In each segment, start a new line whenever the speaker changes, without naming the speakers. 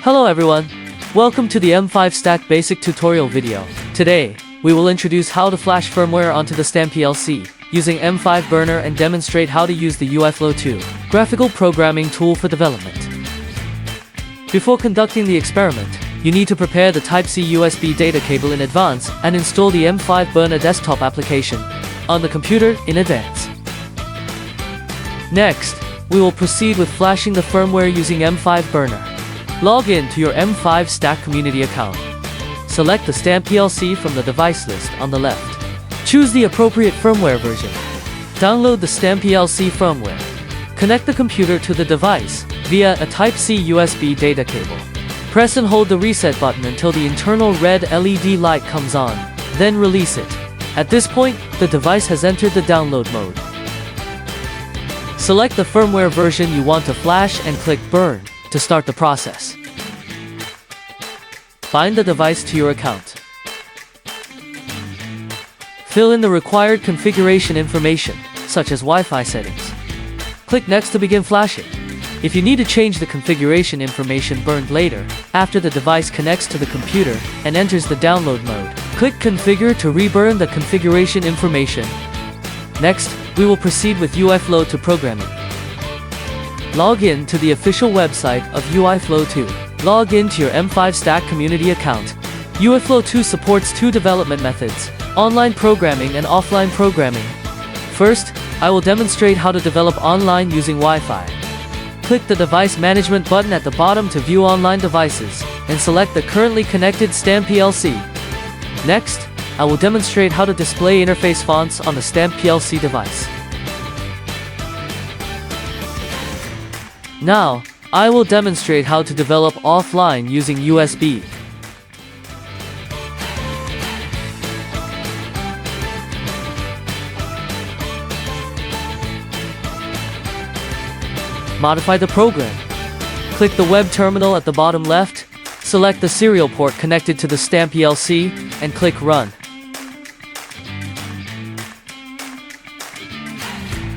Hello everyone, welcome to the M5 Stack Basic tutorial video. Today, we will introduce how to flash firmware onto the StamPLC using M5 burner and demonstrate how to use the UIFlow 2 graphical programming tool for development. Before conducting the experiment, you need to prepare the Type-C USB data cable in advance and install the M5 burner desktop application on the computer in advance. Next, we will proceed with flashing the firmware using M5 burner. Log in to your M5 Stack community account. Select the StamPLC from the device list on the left. Choose the appropriate firmware version. Download the StamPLC firmware. Connect the computer to the device via a Type-C USB data cable. Press and hold the reset button until the internal red LED light comes on, then release it. At this point, the device has entered the download mode. Select the firmware version you want to flash and click Burn to start the process. Bind the device to your account. Fill in the required configuration information, such as Wi-Fi settings. Click Next to begin flashing. If you need to change the configuration information burned later, after the device connects to the computer and enters the download mode, click Configure to reburn the configuration information. Next, we will proceed with UIFlow to programming. Log in to the official website of UIFlow 2. Log in to your M5 Stack community account. UIFlow 2 supports two development methods: online programming and offline programming. First, I will demonstrate how to develop online using Wi-Fi. Click the Device Management button at the bottom to view online devices, and select the currently connected StamPLC. Next, I will demonstrate how to display interface fonts on the StamPLC device. Now, I will demonstrate how to develop offline using USB. Modify the program. Click the web terminal at the bottom left, select the serial port connected to the StamPLC, and click Run.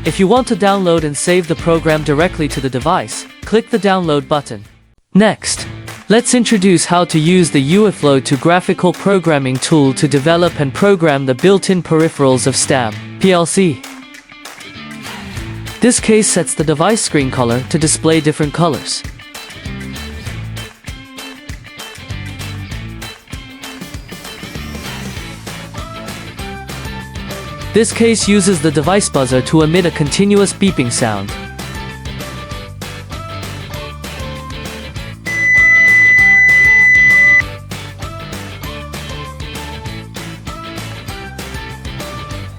If you want to download and save the program directly to the device, click the Download button. Next, let's introduce how to use the UIFlow 2 graphical programming tool to develop and program the built-in peripherals of StamPLC. This case sets the device screen color to display different colors. This case uses the device buzzer to emit a continuous beeping sound.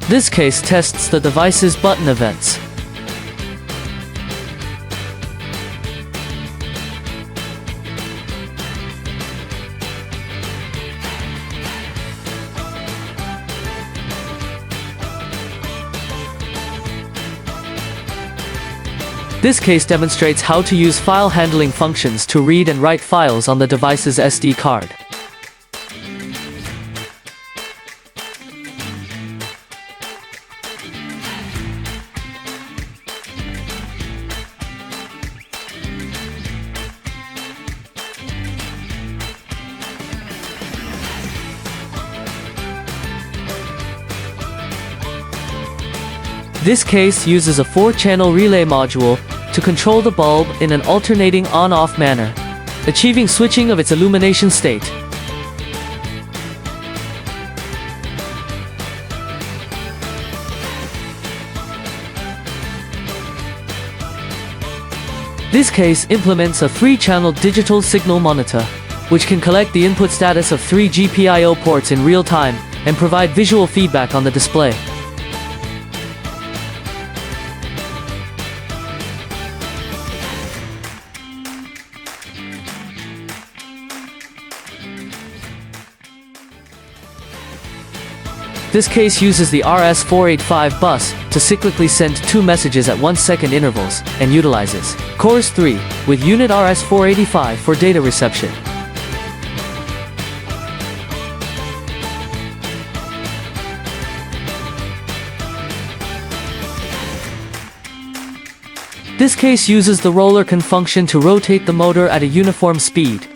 This case tests the device's button events. This case demonstrates how to use file handling functions to read and write files on the device's SD card. This case uses a 4-channel relay module to control the bulb in an alternating on-off manner, achieving switching of its illumination state. This case implements a 3-channel digital signal monitor, which can collect the input status of 3 GPIO ports in real time and provide visual feedback on the display. This case uses the RS485 bus to cyclically send 2 messages at 1-second intervals, and utilizes Cores 3 with unit RS485 for data reception. This case uses the roller can function to rotate the motor at a uniform speed.